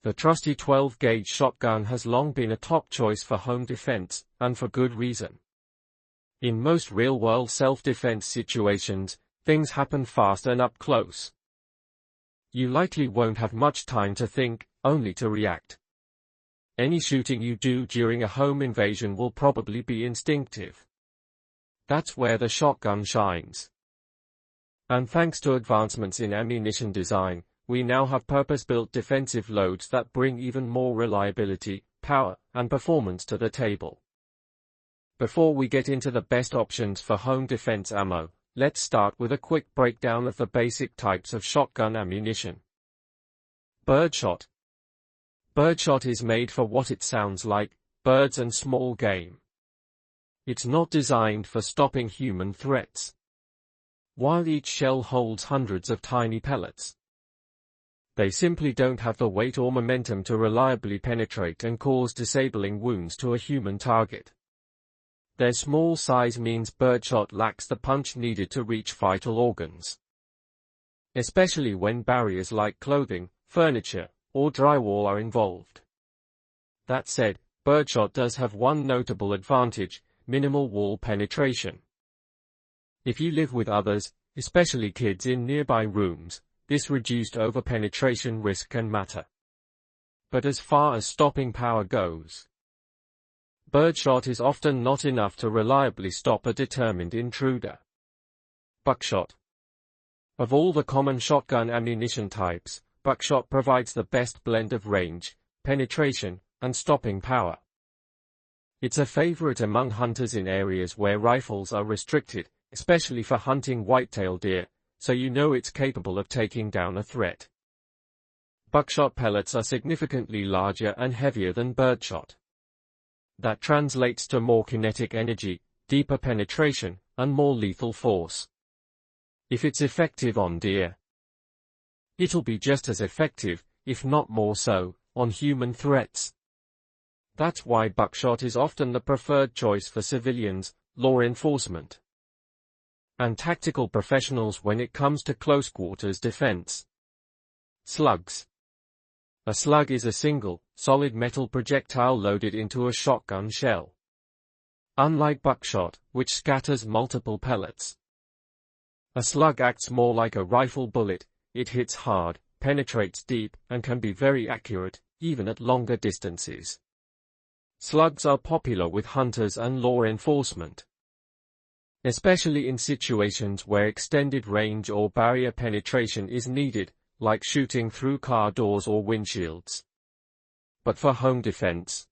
The trusty 12-gauge shotgun has long been a top choice for home defense, and for good reason. In most real-world self-defense situations, things happen fast and up close. You likely won't have much time to think, only to react. Any shooting you do during a home invasion will probably be instinctive. That's where the shotgun shines. And thanks to advancements in ammunition design, we now have purpose-built defensive loads that bring even more reliability, power, and performance to the table. Before we get into the best options for home defense ammo, let's start with a quick breakdown of the basic types of shotgun ammunition. Birdshot. Birdshot is made for what it sounds like, birds and small game. It's not designed for stopping human threats. While each shell holds hundreds of tiny pellets, they simply don't have the weight or momentum to reliably penetrate and cause disabling wounds to a human target. Their small size means birdshot lacks the punch needed to reach vital organs, especially when barriers like clothing, furniture, or drywall are involved. That said, birdshot does have one notable advantage: minimal wall penetration. If you live with others, especially kids in nearby rooms, this reduced over-penetration risk can matter. But as far as stopping power goes, birdshot is often not enough to reliably stop a determined intruder. Buckshot. Of all the common shotgun ammunition types, buckshot provides the best blend of range, penetration, and stopping power. It's a favorite among hunters in areas where rifles are restricted, especially for hunting whitetail deer, so you know it's capable of taking down a threat. Buckshot pellets are significantly larger and heavier than birdshot. That translates to more kinetic energy, deeper penetration, and more lethal force. If it's effective on deer, it'll be just as effective, if not more so, on human threats. That's why buckshot is often the preferred choice for civilians, law enforcement, and tactical professionals when it comes to close-quarters defense. Slugs. A slug is a single, solid metal projectile loaded into a shotgun shell. Unlike buckshot, which scatters multiple pellets, a slug acts more like a rifle bullet. It hits hard, penetrates deep, and can be very accurate, even at longer distances. Slugs are popular with hunters and law enforcement, especially in situations where extended range or barrier penetration is needed, like shooting through car doors or windshields. But for home defense,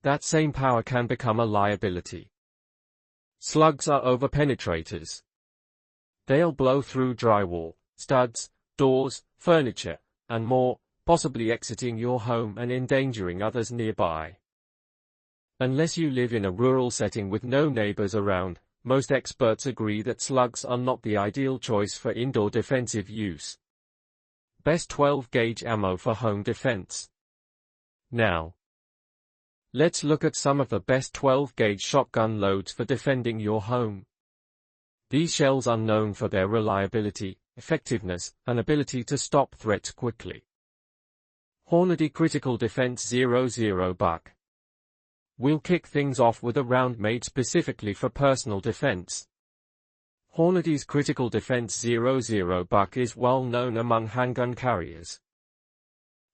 that same power can become a liability. Slugs are overpenetrators. They'll blow through drywall, studs, doors, furniture, and more, possibly exiting your home and endangering others nearby. Unless you live in a rural setting with no neighbors around, most experts agree that slugs are not the ideal choice for indoor defensive use. Best 12-gauge ammo for home defense. Now, let's look at some of the best 12-gauge shotgun loads for defending your home. These shells are known for their reliability, effectiveness, and ability to stop threats quickly. Hornady Critical Defense 00 Buck. We'll kick things off with a round made specifically for personal defense. Hornady's Critical Defense 00 Buck is well known among handgun carriers,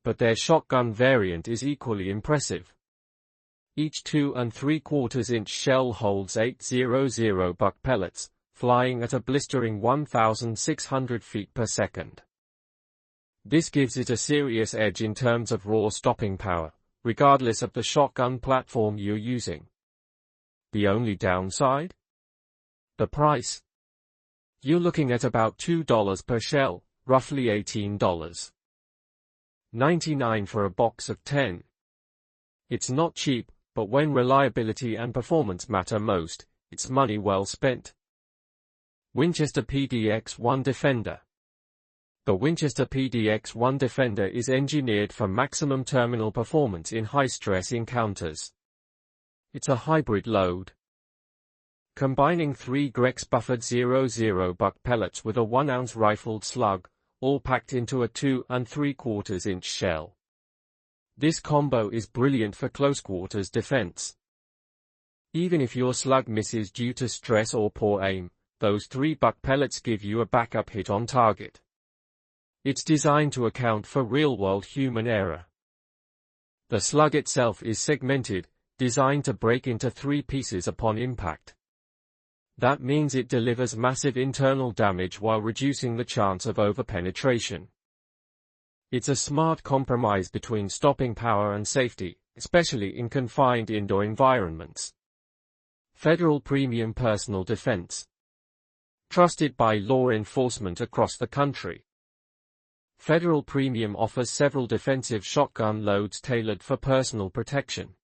but their shotgun variant is equally impressive. Each 2 3/4 inch shell holds 800 buck pellets, flying at a blistering 1,600 feet per second. This gives it a serious edge in terms of raw stopping power, regardless of the shotgun platform you're using. The only downside? The price. You're looking at about $2 per shell, roughly $18.99 for a box of 10. It's not cheap, but when reliability and performance matter most, it's money well spent. Winchester PDX-1 Defender. The Winchester PDX-1 Defender is engineered for maximum terminal performance in high-stress encounters. It's a hybrid load, combining 3 Grex buffered 00 buck pellets with a 1-ounce rifled slug, all packed into a 2 3/4 inch shell. This combo is brilliant for close quarters defense. Even if your slug misses due to stress or poor aim, those 3 buck pellets give you a backup hit on target. It's designed to account for real-world human error. The slug itself is segmented, designed to break into 3 pieces upon impact. That means it delivers massive internal damage while reducing the chance of over-penetration. It's a smart compromise between stopping power and safety, especially in confined indoor environments. Federal Premium Personal Defense. Trusted by law enforcement across the country. Federal Premium offers several defensive shotgun loads tailored for personal protection.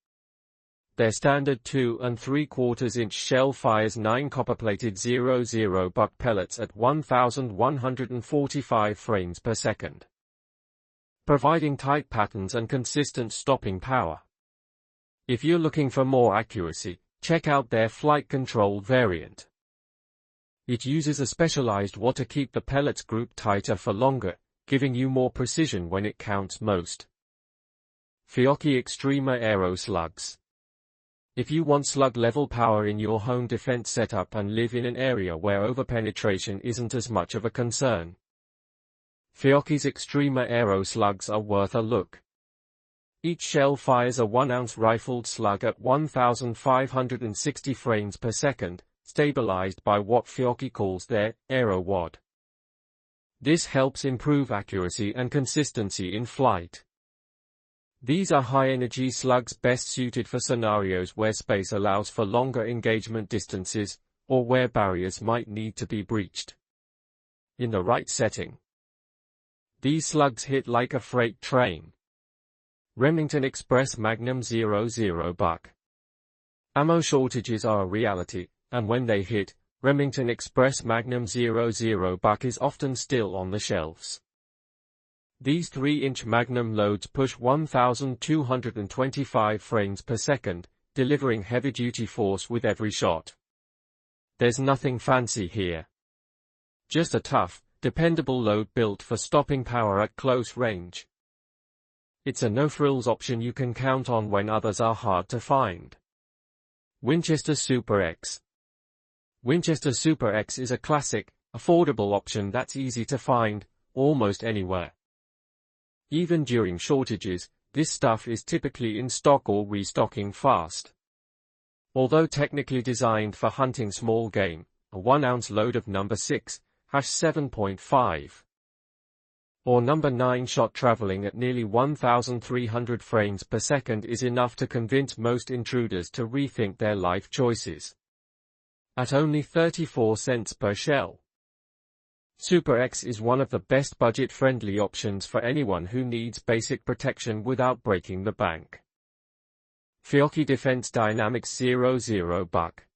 Their standard 2 3/4-inch shell fires 9 copper-plated 00 buck pellets at 1,145 frames per second, providing tight patterns and consistent stopping power. If you're looking for more accuracy, check out their flight control variant. It uses a specialized wad to keep the pellets grouped tighter for longer, giving you more precision when it counts most. Fiocchi Aero Slugs. If you want slug-level power in your home defense setup and live in an area where overpenetration isn't as much of a concern, Fiocchi's Aero Slugs are worth a look. Each shell fires a 1-ounce rifled slug at 1,560 frames per second, stabilized by what Fiocchi calls their aero wad. This helps improve accuracy and consistency in flight. These are high-energy slugs best suited for scenarios where space allows for longer engagement distances, or where barriers might need to be breached. In the right setting, these slugs hit like a freight train. Remington Express Magnum 00 buck. Ammo shortages are a reality, and when they hit, Remington Express Magnum 00 buck is often still on the shelves. These 3-inch Magnum loads push 1,225 frames per second, delivering heavy-duty force with every shot. There's nothing fancy here. Just a tough, dependable load built for stopping power at close range. It's a no-frills option you can count on when others are hard to find. Winchester Super X. Winchester Super X is a classic, affordable option that's easy to find, almost anywhere. Even during shortages, this stuff is typically in stock or restocking fast. Although technically designed for hunting small game, a 1-ounce load of number 6/7.5 or number 9 shot traveling at nearly 1,300 frames per second is enough to convince most intruders to rethink their life choices. At only 34 cents per shell, Super X is one of the best budget-friendly options for anyone who needs basic protection without breaking the bank. Fiocchi Defense Dynamics 00 buck.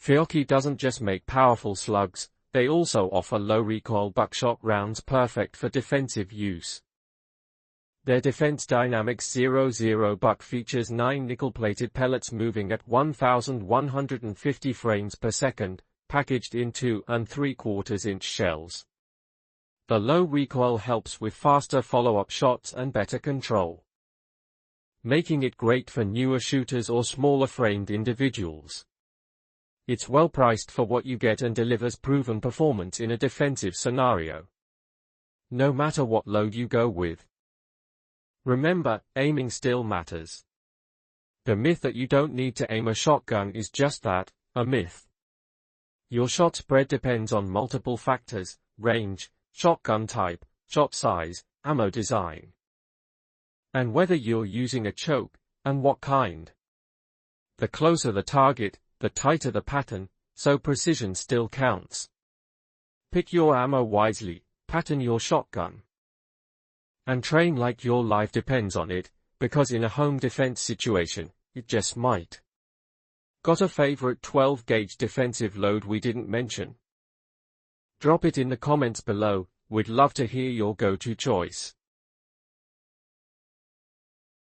Fiocchi doesn't just make powerful slugs, they also offer low-recoil buckshot rounds perfect for defensive use. Their Defense Dynamics 00 buck features 9 nickel-plated pellets moving at 1,150 frames per second, packaged in 2 3/4-inch shells. The low recoil helps with faster follow-up shots and better control, making it great for newer shooters or smaller-framed individuals. It's well priced for what you get and delivers proven performance in a defensive scenario, no matter what load you go with. Remember, aiming still matters. The myth that you don't need to aim a shotgun is just that, a myth. Your shot spread depends on multiple factors: range, shotgun type, shot size, ammo design, and whether you're using a choke, and what kind. The closer the target, the tighter the pattern, so precision still counts. Pick your ammo wisely, pattern your shotgun, and train like your life depends on it, because in a home defense situation, it just might. Got a favorite 12-gauge defensive load we didn't mention? Drop it in the comments below, we'd love to hear your go-to choice.